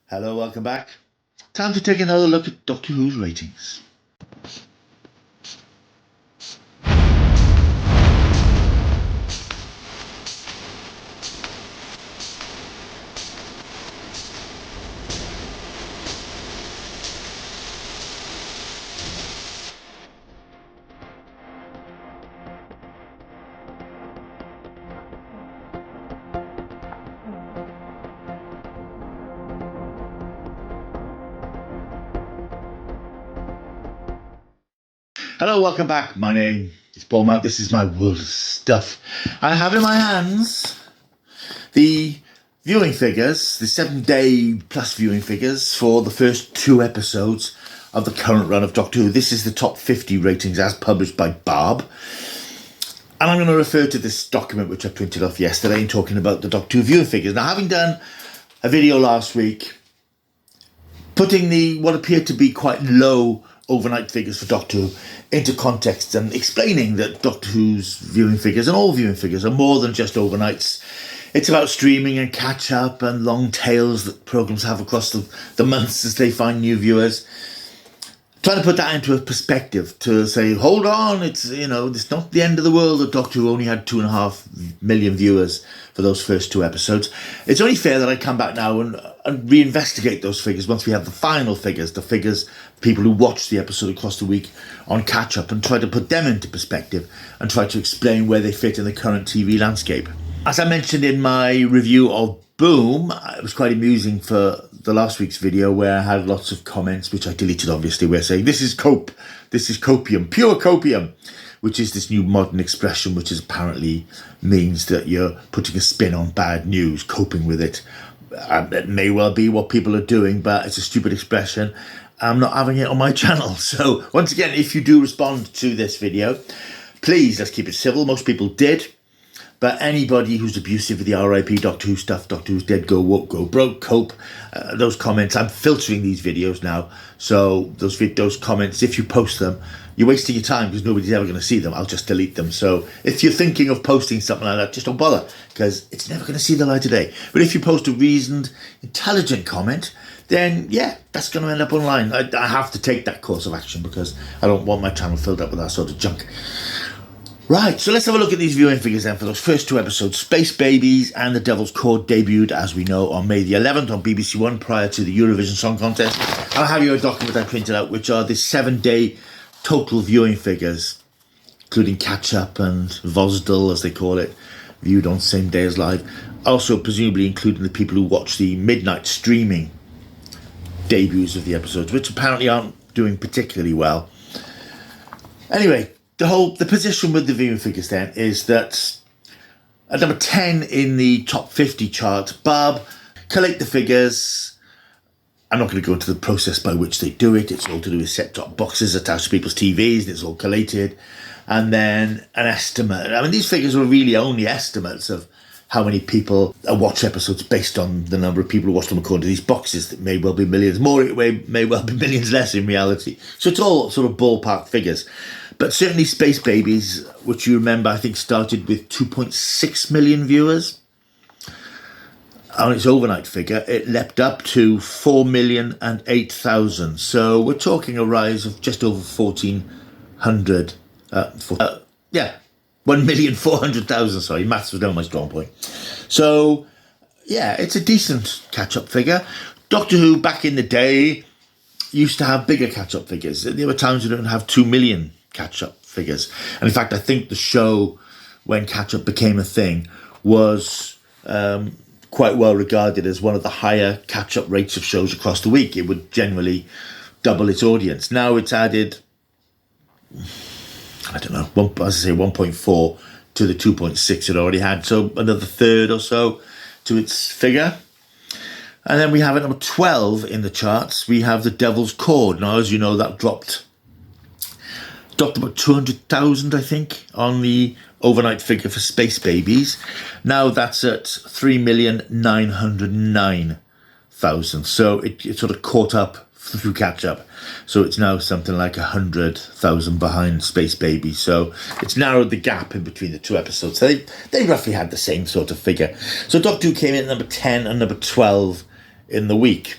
Hello, welcome back. Time to take another look at Doctor Who's ratings. Hello, welcome back. My name is Paul Mount. This is my world of stuff. I have in my hands the viewing figures, the 7-day plus viewing figures for the first 2 episodes of the current run of Doctor Who. This is the top 50 ratings as published by Barb. And I'm going to refer to this document which I printed off yesterday in talking about the Doctor Who viewing figures. Now, having done a video last week putting the what appeared to be quite low overnight figures for Doctor Who into context and explaining that Doctor Who's viewing figures and all viewing figures are more than just overnights. It's about streaming and catch up and long tails that programmes have across the months as they find new viewers. Trying to put that into a perspective to say, hold on, it's not the end of the world that Doctor Who only had 2.5 million viewers for those first 2 episodes. It's only fair that I come back now and reinvestigate those figures once we have the final figures, the figures, people who watch the episode across the week on catch up, and try to put them into perspective and try to explain where they fit in the current TV landscape. As I mentioned in my review of Boom, it was quite amusing for the last week's video where I had lots of comments, which I deleted obviously, where saying this is copium, pure copium, which is this new modern expression which is apparently means that you're putting a spin on bad news, coping with it. It may well be what people are doing, but it's a stupid expression. I'm not having it on my channel. So once again, if you do respond to this video, please, let's keep it civil. Most people did. But anybody who's abusive with the RIP Doctor Who stuff, Doctor Who's dead, go woke, go broke, cope, those comments, I'm filtering these videos now. So those comments, if you post them, you're wasting your time because nobody's ever going to see them. I'll just delete them. So if you're thinking of posting something like that, just don't bother because it's never going to see the light of day. But if you post a reasoned, intelligent comment, then yeah, that's going to end up online. I have to take that course of action because I don't want my channel filled up with that sort of junk. Right, so let's have a look at these viewing figures then for those first 2 episodes. Space Babies and The Devil's Chord debuted, as we know, on May the 11th on BBC One prior to the Eurovision Song Contest. And I have here a document I printed out, which are the 7-day total viewing figures, including catch-up and Vosdal, as they call it, viewed on same day as live. Also, presumably including the people who watch the midnight streaming debuts of the episodes, which apparently aren't doing particularly well. Anyway, the position with the viewing figures then is that at number 10 in the top 50 chart, Barb collate the figures. I'm not going to go into the process by which they do it. It's all to do with set-top boxes attached to people's TVs, and it's all collated. And then an estimate. I mean, these figures were really only estimates of how many people watch episodes based on the number of people who watch them according to these boxes. That may well be millions more, it may well be millions less in reality. So it's all sort of ballpark figures. But certainly Space Babies, which you remember, I think started with 2.6 million viewers. On its overnight figure, it leapt up to 4,008,000. So we're talking a rise of just over 1,400. 1,400,000, sorry. Maths was not my strong point. So, yeah, it's a decent catch-up figure. Doctor Who, back in the day, used to have bigger catch-up figures. There were times we didn't have 2 million catch-up figures. And in fact, I think the show, when catch-up became a thing, was quite well regarded as one of the higher catch-up rates of shows across the week. It would generally double its audience. Now it's added, I don't know, 1.4 to the 2.6 it already had. So another third or so to its figure. And then we have at number 12 in the charts, we have The Devil's Chord. Now, as you know, that dropped about 200,000, I think, on the overnight figure for Space Babies. Now that's at 3,909,000. So it sort of caught up through catch up. So it's now something like 100,000 behind Space Babies. So it's narrowed the gap in between the 2 episodes. So they roughly had the same sort of figure. So Doctor Who came in at number 10 and number 12 in the week.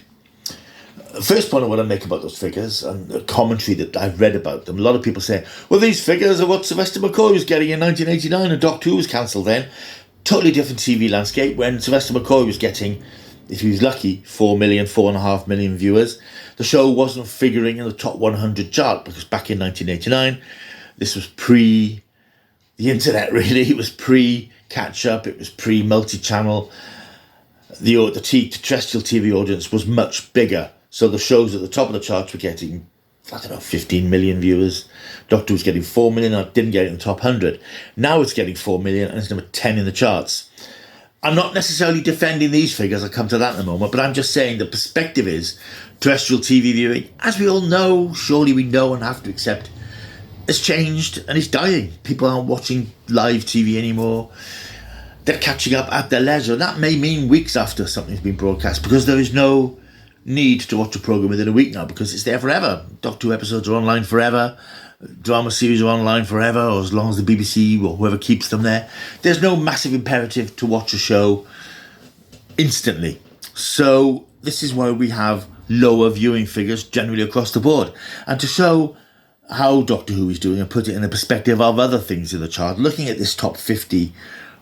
The first point I want to make about those figures and the commentary that I've read about them, a lot of people say, well, these figures are what Sylvester McCoy was getting in 1989 and Doctor Who was cancelled then. Totally different TV landscape when Sylvester McCoy was getting, if he was lucky, 4 million, 4.5 million viewers. The show wasn't figuring in the top 100 chart because back in 1989, this was pre the internet, really. It was pre catch up, it was pre multi-channel. The terrestrial TV audience was much bigger. So the shows at the top of the charts were getting, 15 million viewers. Doctor was getting 4 million, I didn't get it in the top 100. Now it's getting 4 million and it's number 10 in the charts. I'm not necessarily defending these figures, I'll come to that in a moment, but I'm just saying the perspective is terrestrial TV viewing, as we all know, surely we know and have to accept, has changed and it's dying. People aren't watching live TV anymore. They're catching up at their leisure. That may mean weeks after something's been broadcast because there is no need to watch a programme within a week now because it's there forever. Doctor Who episodes are online forever. Drama series are online forever, or as long as the BBC or whoever keeps them there. There's no massive imperative to watch a show instantly. So this is why we have lower viewing figures generally across the board. And to show how Doctor Who is doing and put it in the perspective of other things in the chart, looking at this top 50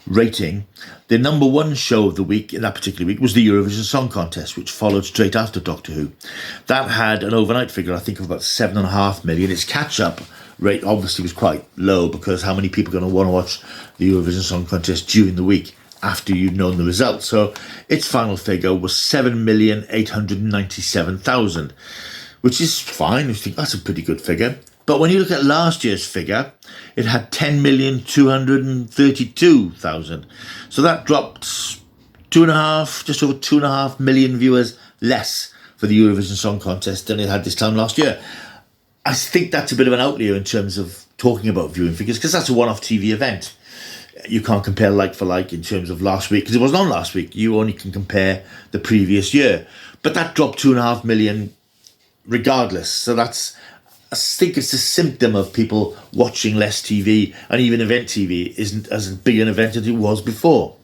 rating, the number one show of the week in that particular week was the Eurovision Song Contest, which followed straight after Doctor Who. That had an overnight figure, I think, of about 7.5 million. Its catch-up rate obviously was quite low because how many people are going to want to watch the Eurovision Song Contest during the week after you've known the results? So its final figure was 7,897,000, which is fine. I think that's a pretty good figure. But when you look at last year's figure, it had 10,232,000. So that dropped just over 2.5 million viewers less for the Eurovision Song Contest than it had this time last year. I think that's a bit of an outlier in terms of talking about viewing figures because that's a one-off TV event. You can't compare like for like in terms of last week because it wasn't on last week. You only can compare the previous year. But that dropped 2.5 million regardless. So I think it's a symptom of people watching less TV, and even event TV isn't as big an event as it was before.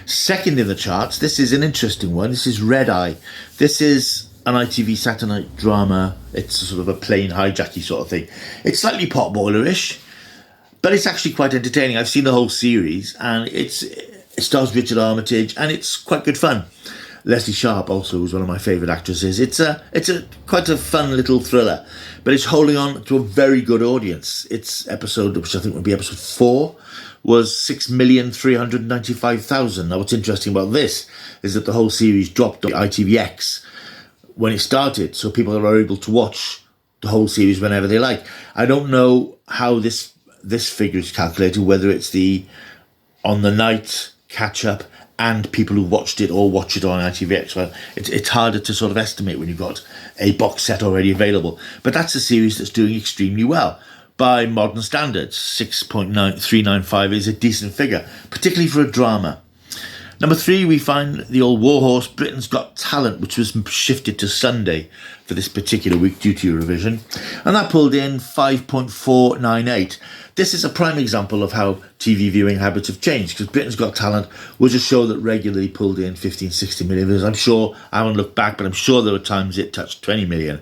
Second in the charts, this is an interesting one. This is Red Eye. This is an ITV Saturday night drama. It's sort of a plane hijacky sort of thing. It's slightly potboilerish, but it's actually quite entertaining. I've seen the whole series, and it stars Richard Armitage, and it's quite good fun. Leslie Sharp also is one of my favourite actresses. It's a quite a fun little thriller, but it's holding on to a very good audience. Its episode, which I think would be episode 4, was 6,395,000. Now, what's interesting about this is that the whole series dropped on ITVX when it started, so people are able to watch the whole series whenever they like. I don't know how this figure is calculated, whether it's the on the night catch up and people who watched it or watch it on ITVX. Well, it's harder to sort of estimate when you've got a box set already available. But that's a series that's doing extremely well. By modern standards, 6.395 is a decent figure, particularly for a drama. Number 3, we find the old warhorse Britain's Got Talent, which was shifted to Sunday for this particular week due to Eurovision. And that pulled in 5.498. This is a prime example of how TV viewing habits have changed, because Britain's Got Talent was a show that regularly pulled in 15, 16 million views. I'm sure, I haven't looked back, but I'm sure there were times it touched 20 million.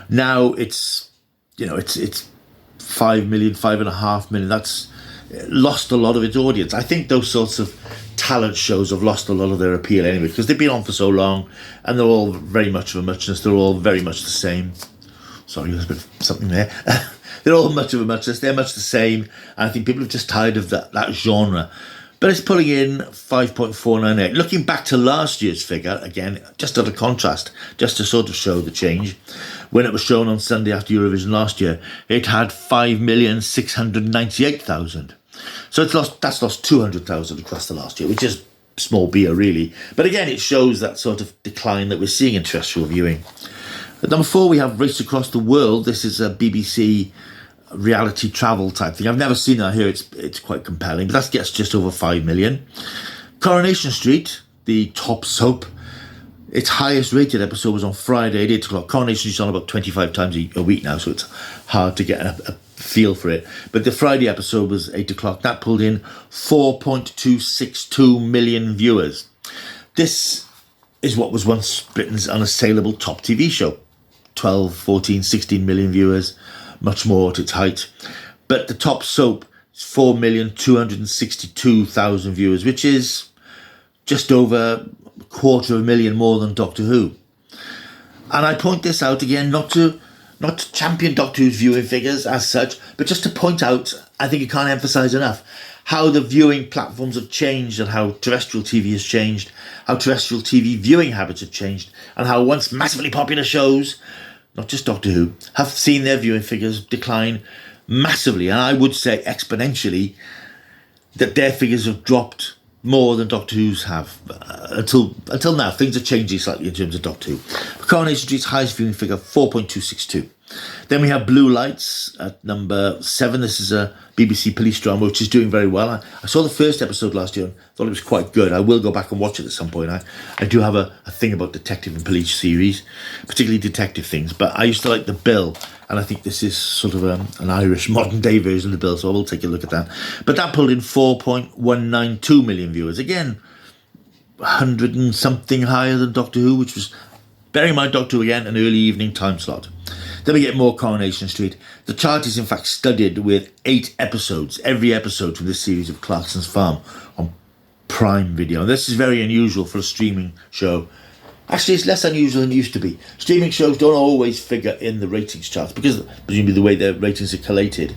Now it's 5 million, 5.5 million. That's lost a lot of its audience. I think those sorts of talent shows have lost a lot of their appeal anyway, because they've been on for so long and they're all very much of a muchness. They're all very much the same. Sorry, there's a bit of something there. They're all much of a muchness. They're much the same. And I think people are just tired of that genre. But it's pulling in 5.498. Looking back to last year's figure, again, just as a contrast, just to sort of show the change, when it was shown on Sunday after Eurovision last year, it had 5,698,000. So that's lost 200,000 across the last year, which is small beer, really. But again, it shows that sort of decline that we're seeing in terrestrial viewing. At number 4, we have Race Across the World. This is a BBC reality travel type thing. I've never seen that here. It's quite compelling, but that gets just over 5 million. Coronation Street, the top soap, its highest rated episode was on Friday at 8 o'clock. Coronation Street's on about 25 times a week now, so it's hard to get a feel for it. But the Friday episode was 8 o'clock. That pulled in 4.262 million viewers. This is what was once Britain's unassailable top TV show. 12, 14, 16 million viewers, much more at its height. But the top soap is 4,262,000 viewers, which is just over 250,000 more than Doctor Who. And I point this out again, not to champion Doctor Who's viewing figures as such, but just to point out, I think you can't emphasise enough, how the viewing platforms have changed and how terrestrial TV has changed, how terrestrial TV viewing habits have changed, and how once massively popular shows, not just Doctor Who, have seen their viewing figures decline massively, and I would say exponentially, that their figures have dropped more than Doctor Who's have. Until now, things are changing slightly in terms of Doctor Who. Coronation Street's highest viewing figure, 4.262. Then we have Blue Lights at number 7. This is a BBC police drama, which is doing very well. I saw the first episode last year and thought it was quite good. I will go back and watch it at some point. I do have a thing about detective and police series, particularly detective things, but I used to like The Bill, and I think this is sort of an Irish modern-day version of The Bill, so I will take a look at that. But that pulled in 4.192 million viewers. Again, 100 and something higher than Doctor Who, which was, bearing in mind Doctor Who again, an early evening time slot. Then we get more Coronation Street. The chart is in fact studded with 8 episodes, every episode from this series of Clarkson's Farm on Prime Video. And this is very unusual for a streaming show. Actually, it's less unusual than it used to be. Streaming shows don't always figure in the ratings charts because presumably the way their ratings are collated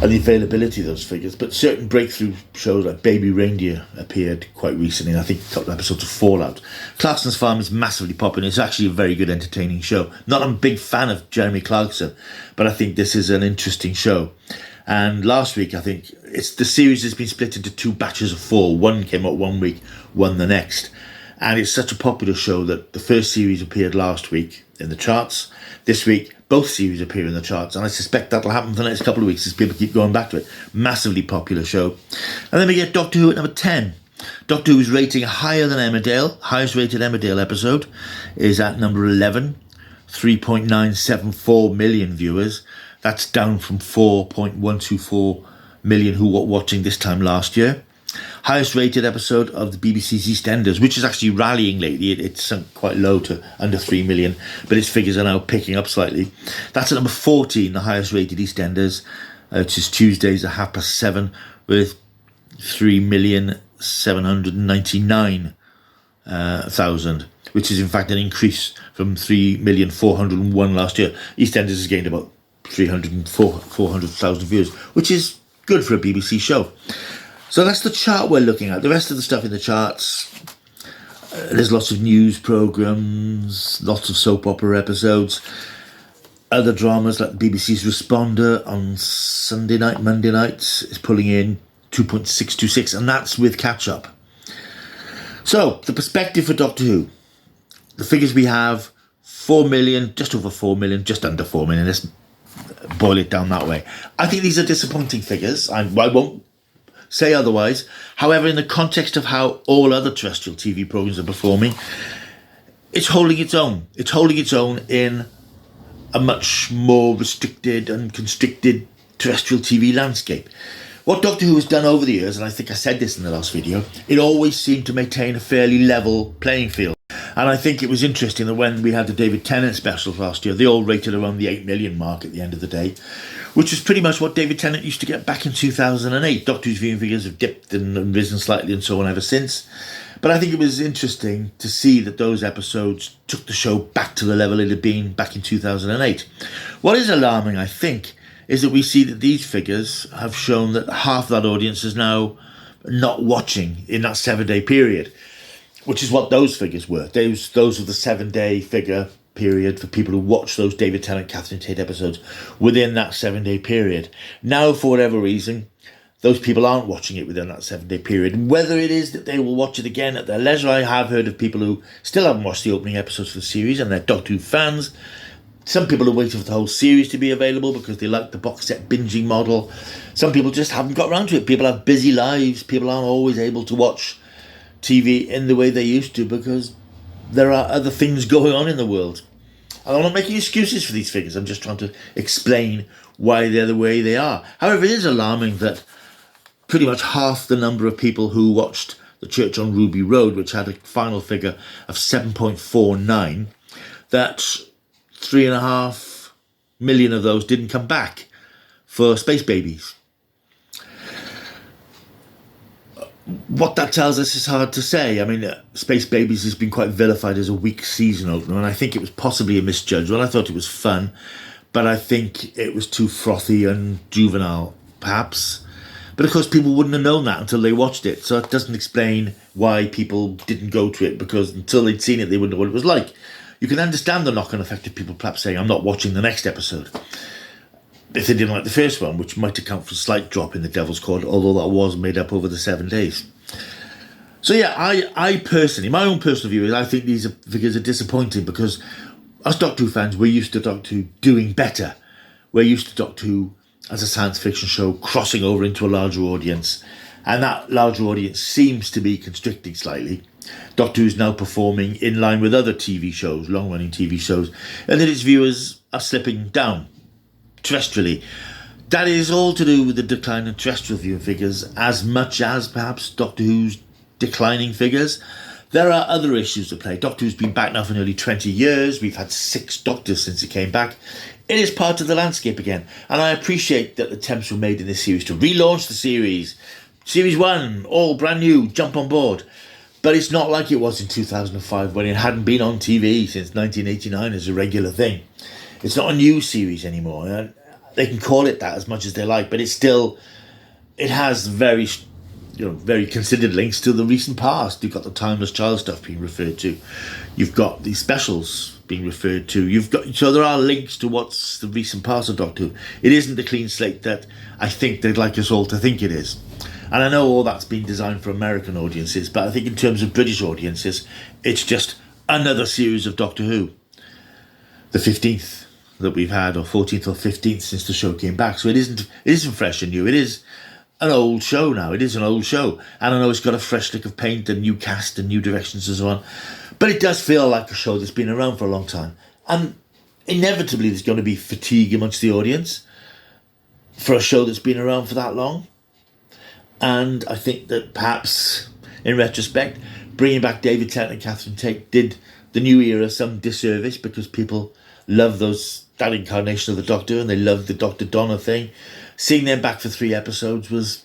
and the availability of those figures, but certain breakthrough shows like Baby Reindeer appeared quite recently, and I think a couple of episodes of Fallout. Clarkson's Farm is massively popular. It's actually a very good, entertaining show. Not I'm a big fan of Jeremy Clarkson, but I think this is an interesting show. And last week, I think the series has been split into 2 batches of 4. One came out one week, one the next. And it's such a popular show that the first series appeared last week in the charts. This week, both series appear in the charts, and I suspect that'll happen for the next couple of weeks as people keep going back to it. Massively popular show. And then we get Doctor Who at number 10. Doctor Who is rating higher than Emmerdale. Highest rated Emmerdale episode is at number 11. 3.974 million viewers. That's down from 4.124 million who were watching this time last year. Highest rated episode of the BBC's EastEnders, which is actually rallying lately. It's sunk quite low to under 3 million, but its figures are now picking up slightly. That's at number 14, the highest rated EastEnders, which is Tuesdays at 7:30 with 3,799,000, which is in fact an increase from 3,401,000 last year. EastEnders has gained about 400,000 viewers, which is good for a BBC show. So that's the chart we're looking at. The rest of the stuff in the charts, there's lots of news programmes, lots of soap opera episodes, other dramas like BBC's Responder on Sunday night, Monday nights is pulling in 2.626, and that's with catch-up. So, the perspective for Doctor Who. The figures we have, 4 million, just over 4 million, just under 4 million. Let's boil it down that way. I think these are disappointing figures. I won't say otherwise. However, in the context of how all other terrestrial TV programmes are performing, it's holding its own. It's holding its own in a much more restricted and constricted terrestrial TV landscape. What Doctor Who has done over the years, and I think I said this in the last video, it always seemed to maintain a fairly level playing field. And I think it was interesting that when we had the David Tennant specials last year, they all rated around the 8 million mark at the end of the day, which is pretty much what David Tennant used to get back in 2008. Doctor Who's viewing figures have dipped and risen slightly and so on ever since. But I think it was interesting to see that those episodes took the show back to the level it had been back in 2008. What is alarming, I think, is that we see that these figures have shown that half that audience is now not watching in that 7-day period, which is what those figures were. Those were the 7-day figure period for people who watch those David Tennant, Catherine Tate episodes within that 7-day period. Now, for whatever reason, those people aren't watching it within that 7-day period. Whether it is that they will watch it again at their leisure, I have heard of people who still haven't watched the opening episodes for the series and they're Doctor Who fans. Some people are waiting for the whole series to be available because they like the box set binging model. Some people just haven't got around to it. People have busy lives. People aren't always able to watch TV in the way they used to because there are other things going on in the world. And I'm not making excuses for these figures. I'm just trying to explain why they're the way they are. However, it is alarming that pretty much half the number of people who watched The Church on Ruby Road, which had a final figure of 7.49, that 3.5 million of those didn't come back for Space Babies. What that tells us is hard to say. I mean, Space Babies has been quite vilified as a weak season opener, and I think it was possibly a misjudged one. I thought it was fun, but I think it was too frothy and juvenile, perhaps. But of course, people wouldn't have known that until they watched it, so it doesn't explain why people didn't go to it, because until they'd seen it, they wouldn't know what it was like. You can understand the knock-on effect of people perhaps saying, I'm not watching the next episode, if they didn't like the first one, which might account for a slight drop in The Devil's Court, although that was made up over the 7 days. So yeah, I personally, my own personal view is I think these figures are disappointing, because us Doctor Who fans, we're used to Doctor Who doing better. We're used to Doctor Who as a science fiction show crossing over into a larger audience, and that larger audience seems to be constricting slightly. Doctor Who is now performing in line with other TV shows, long-running TV shows, and that its viewers are slipping down terrestrially. That is all to do with the decline in terrestrial viewing figures, as much as perhaps Doctor Who's declining figures. There are other issues at play. Doctor Who's been back now for nearly 20 years. We've had 6 Doctors since it came back. It is part of the landscape again, and I appreciate that attempts were made in this series to relaunch the series. Series 1, all brand new, jump on board. But it's not like it was in 2005, when it hadn't been on TV since 1989 as a regular thing. It's not a new series anymore. They can call it that as much as they like, but it has very considered links to the recent past. You've got the Timeless Child stuff being referred to. You've got the specials being referred to. So there are links to what's the recent past of Doctor Who. It isn't the clean slate that I think they'd like us all to think it is. And I know all that's been designed for American audiences, but I think in terms of British audiences, it's just another series of Doctor Who. The 15th that we've had, or 14th or 15th since the show came back. So it isn't fresh and new. It is an old show now. It is an old show. And I know it's got a fresh lick of paint and new cast and new directions and so on. But it does feel like a show that's been around for a long time. And inevitably there's going to be fatigue amongst the audience for a show that's been around for that long. And I think that perhaps, in retrospect, bringing back David Tennant and Catherine Tate did the new era some disservice, because people love that incarnation of the Doctor, and they love the Dr. Donna thing. Seeing them back for 3 episodes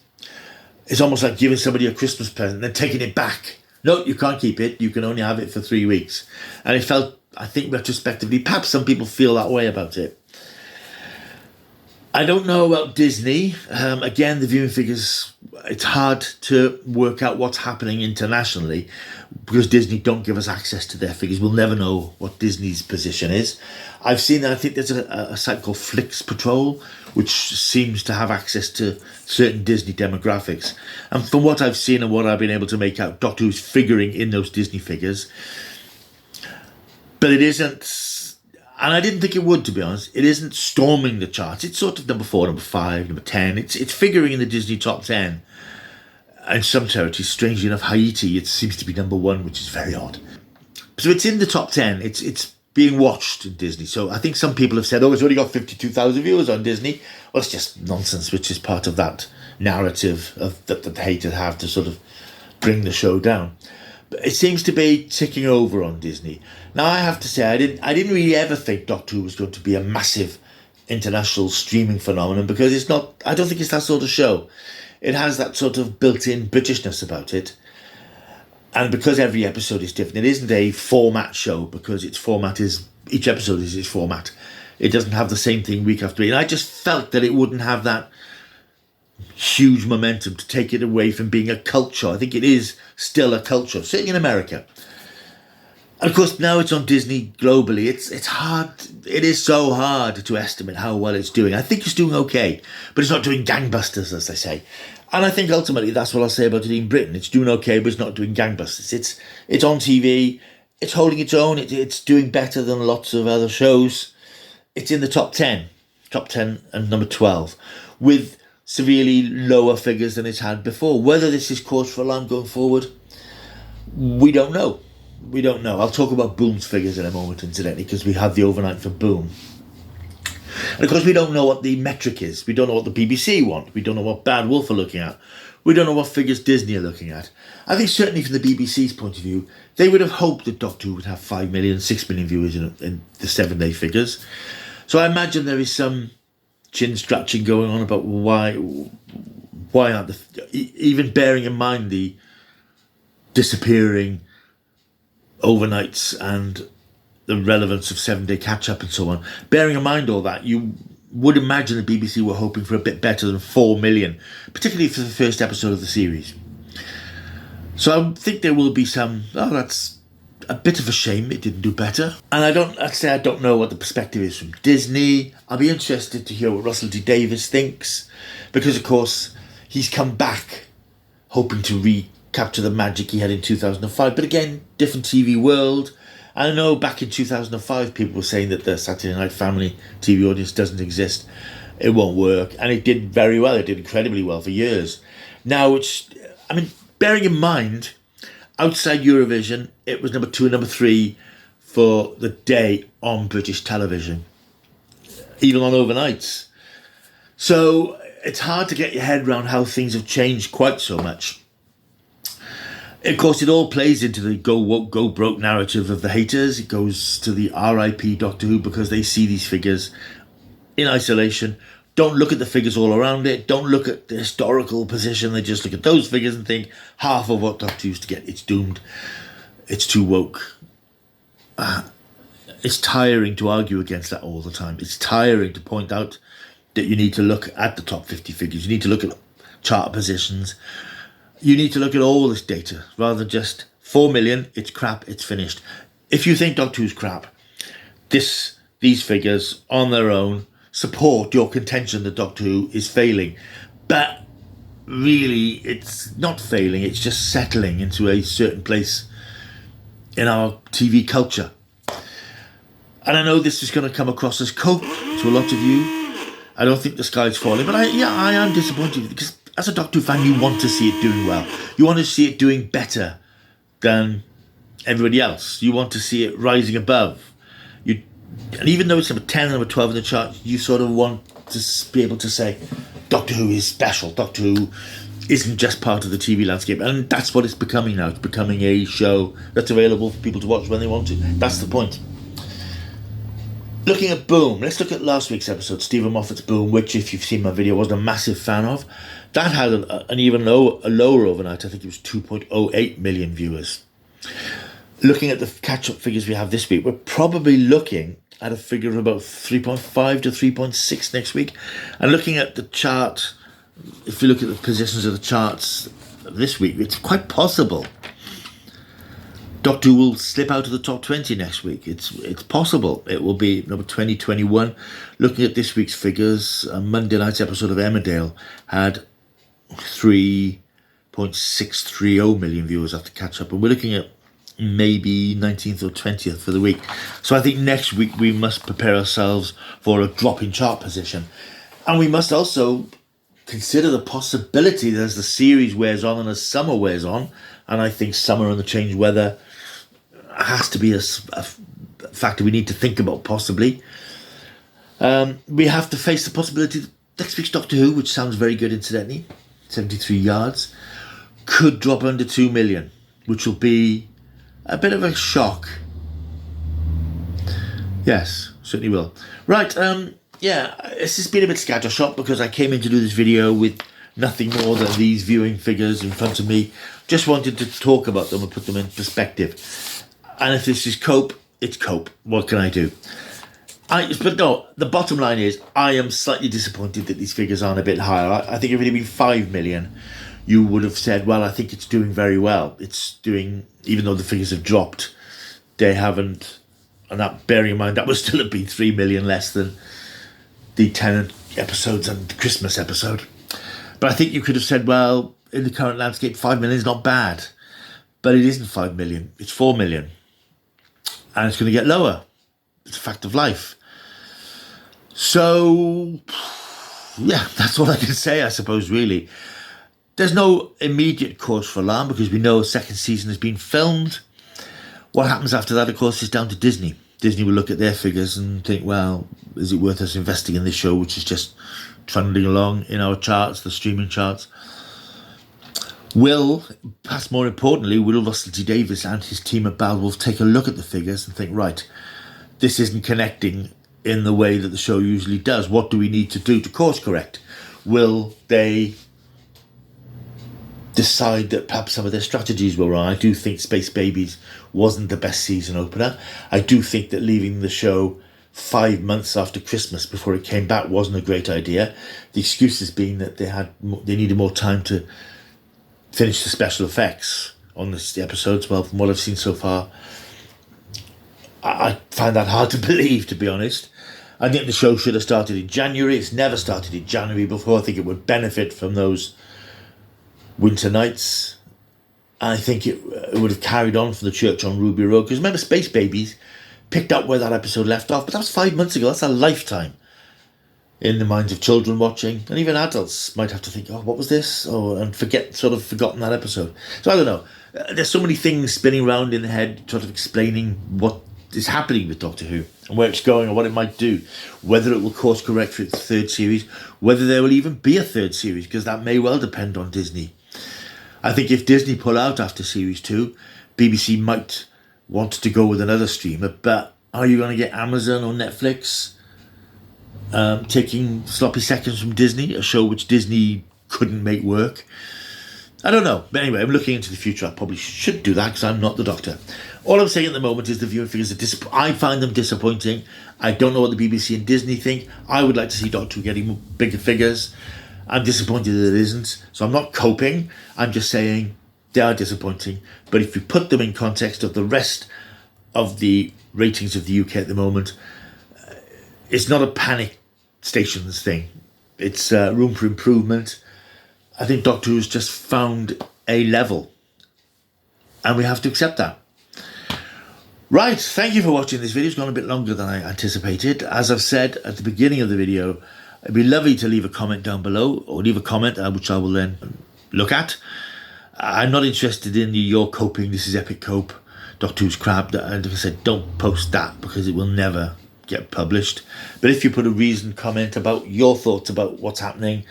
it's almost like giving somebody a Christmas present and then taking it back. No, you can't keep it. You can only have it for 3 weeks. And it felt, I think retrospectively, perhaps some people feel that way about it. I don't know about Disney. Again, the viewing figures, it's hard to work out what's happening internationally, because Disney don't give us access to their figures. We'll never know what Disney's position is. I've seen that. I think there's a site called Flix Patrol, which seems to have access to certain Disney demographics. And from what I've seen and what I've been able to make out, Doctor Who's figuring in those Disney figures. But it isn't, and I didn't think it would, to be honest, it isn't storming the charts. It's sort of number 4, number 5, number 10. It's figuring in the Disney top 10. And some territories, strangely enough, Haiti, it seems to be number 1, which is very odd. So it's in the top 10. It's being watched in Disney. So I think some people have said, it's only got 52,000 viewers on Disney. Well, it's just nonsense, which is part of that narrative that the haters have to sort of bring the show down. But it seems to be ticking over on Disney. Now, I have to say, I didn't really ever think Doctor Who was going to be a massive international streaming phenomenon, because it's not. I don't think it's that sort of show. It has that sort of built-in Britishness about it. And because every episode is different, it isn't a format show, because each episode is its format. It doesn't have the same thing week after week. And I just felt that it wouldn't have that huge momentum to take it away from being a culture. I think it is still a culture, certainly in America. And of course, now it's on Disney globally. It's hard. It is so hard to estimate how well it's doing. I think it's doing okay, but it's not doing gangbusters, as they say. And I think ultimately that's what I'll say about it in Britain. It's doing okay, but it's not doing gangbusters. It's on TV. It's holding its own. It's doing better than lots of other shows. It's in the top 10 and number 12, with severely lower figures than it's had before. Whether this is cause for alarm going forward, we don't know. I'll talk about Boom's figures in a moment, incidentally, because we had the overnight for Boom. And of course, we don't know what the metric is. We don't know what the BBC want. We don't know what Bad Wolf are looking at. We don't know what figures Disney are looking at. I think certainly from the BBC's point of view, they would have hoped that Doctor Who would have 5 million, 6 million viewers in the 7-day figures. So I imagine there is some chin scratching going on about why aren't even bearing in mind the disappearing overnights and the relevance of 7-day catch-up and so on. Bearing in mind all that, you would imagine the BBC were hoping for a bit better than 4 million, particularly for the first episode of the series. So I think there will be some, that's a bit of a shame it didn't do better. And I don't know what the perspective is from Disney. I'll be interested to hear what Russell T Davies thinks, because of course he's come back hoping to recapture the magic he had in 2005. But again, different TV world. I know back in 2005 people were saying that the Saturday Night Family TV audience doesn't exist. It won't work. And it did very well. It did incredibly well for years. Now bearing in mind, outside Eurovision, it was number 2 and number 3 for the day on British television, even on overnights. So it's hard to get your head around how things have changed quite so much. Of course, it all plays into the go woke, go broke narrative of the haters. It goes to the RIP Doctor Who because they see these figures in isolation. Don't look at the figures all around it. Don't look at the historical position. They just look at those figures and think half of what Doctor Who used to get, it's doomed. It's too woke. It's tiring to argue against that all the time. It's tiring to point out that you need to look at the top 50 figures. You need to look at chart positions. You need to look at all this data rather than just 4 million, it's crap, it's finished. If you think Doctor Who's crap, these figures on their own support your contention that Doctor Who is failing. But really, it's not failing, it's just settling into a certain place in our TV culture. And I know this is going to come across as cope to a lot of you. I don't think the sky's falling, but I am disappointed because as a Doctor Who fan, you want to see it doing well. You want to see it doing better than everybody else. You want to see it rising above. And even though it's number 10 and number 12 in the chart, you sort of want to be able to say, Doctor Who is special. Doctor Who isn't just part of the TV landscape. And that's what it's becoming now. It's becoming a show that's available for people to watch when they want to. That's the point. Looking at Boom, let's look at last week's episode, Stephen Moffat's Boom, which, if you've seen my video, I wasn't a massive fan of. That had an even lower overnight. I think it was 2.08 million viewers. Looking at the catch-up figures we have this week, we're probably looking at a figure of about 3.5 to 3.6 next week. And looking at the chart, if you look at the positions of the charts this week, it's quite possible Doctor Who will slip out of the top 20 next week. It's possible. It will be number 2021. Looking at this week's figures, Monday night's episode of Emmerdale had 3.630 million viewers after catch up. And we're looking at maybe 19th or 20th for the week. So I think next week we must prepare ourselves for a drop in chart position. And we must also consider the possibility that as the series wears on and as summer wears on, and I think summer and the changed weather has to be a factor we need to think about possibly. We have to face the possibility that next week's Doctor Who, which sounds very good incidentally, 73 yards, could drop under 2 million, which will be a bit of a shock. Yes, certainly will. Right, this has been a bit scattershot because I came in to do this video with nothing more than these viewing figures in front of me. Just wanted to talk about them and put them in perspective. And if this is cope, it's cope. What can I do? But no, the bottom line is I am slightly disappointed that these figures aren't a bit higher. I think if it had been 5 million, you would have said, well, I think it's doing very well. It's doing, even though the figures have dropped, they haven't. And that, bearing in mind, that would still have been 3 million less than the Tennant episodes and the Christmas episode. But I think you could have said, well, in the current landscape, 5 million is not bad. But it isn't 5 million, it's 4 million. And it's going to get lower. It's a fact of life. So, yeah, that's all I can say, I suppose, really. There's no immediate cause for alarm because we know a second season has been filmed. What happens after that, of course, is down to Disney. Disney will look at their figures and think, well, is it worth us investing in this show, which is just trundling along in our charts, the streaming charts? Will, perhaps more importantly, will Russell T Davies and his team at Balwolf take a look at the figures and think, right, this isn't connecting in the way that the show usually does. What do we need to do to course correct? Will they decide that perhaps some of their strategies were wrong? I do think Space Babies wasn't the best season opener. I do think that leaving the show 5 months after Christmas before it came back wasn't a great idea. The excuses being that they needed more time to finish the special effects on the episodes. Well, from what I've seen so far, I find that hard to believe, to be honest. I think the show should have started in January. It's never started in January before. I think it would benefit from those winter nights. I think it would have carried on from the church on Ruby Road. Because remember, Space Babies picked up where that episode left off, but that was 5 months ago. That's a lifetime in the minds of children watching, and even adults might have to think, oh, what was this? Oh, and forgotten that episode. So I don't know. There's so many things spinning around in the head, sort of explaining what is happening with Doctor Who and where it's going and what it might do, whether it will course correct for its third series, whether there will even be a third series, because that may well depend on Disney. I think if Disney pull out after series 2, BBC might want to go with another streamer, but are you going to get Amazon or Netflix taking sloppy seconds from Disney, a show which Disney couldn't make work? I don't know. But anyway, I'm looking into the future. I probably should do that because I'm not the Doctor. All I'm saying at the moment is the viewing figures are I find them disappointing. I don't know what the BBC and Disney think. I would like to see Doctor Who getting bigger figures. I'm disappointed that it isn't. So I'm not coping. I'm just saying they are disappointing. But if you put them in context of the rest of the ratings of the UK at the moment, it's not a panic stations thing. It's room for improvement. I think Doctor Who's just found a level, and we have to accept that. Right, thank you for watching this video. It's gone a bit longer than I anticipated. As I've said at the beginning of the video, it'd be lovely to leave a comment down below, or leave a comment which I will then look at. I'm not interested in your coping, this is epic cope, Doctor Who's crap. And like I said, don't post that because it will never get published. But if you put a reasoned comment about your thoughts about what's happening,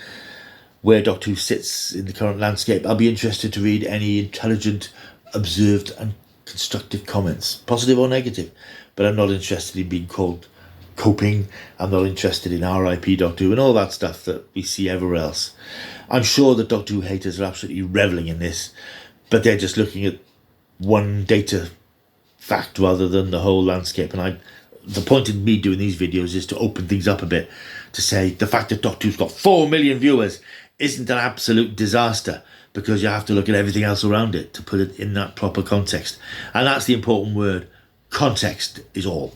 where Doctor Who sits in the current landscape, I'll be interested to read any intelligent, observed and constructive comments, positive or negative. But I'm not interested in being called coping. I'm not interested in RIP Doctor Who and all that stuff that we see everywhere else. I'm sure that Doctor Who haters are absolutely revelling in this, but they're just looking at one data fact rather than the whole landscape. And the point in me doing these videos is to open things up a bit, to say the fact that Doctor Who's got 4 million viewers isn't an absolute disaster, because you have to look at everything else around it to put it in that proper context. And that's the important word. Context is all.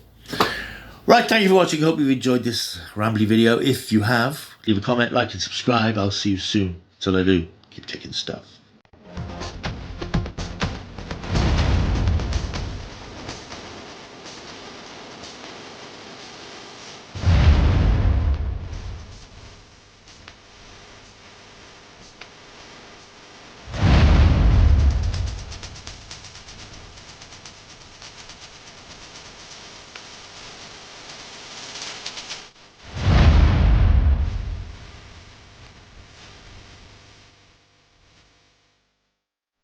Right, thank you for watching. Hope you've enjoyed this rambly video. If you have, leave a comment, like and subscribe. I'll see you soon. Till I do, keep taking stuff.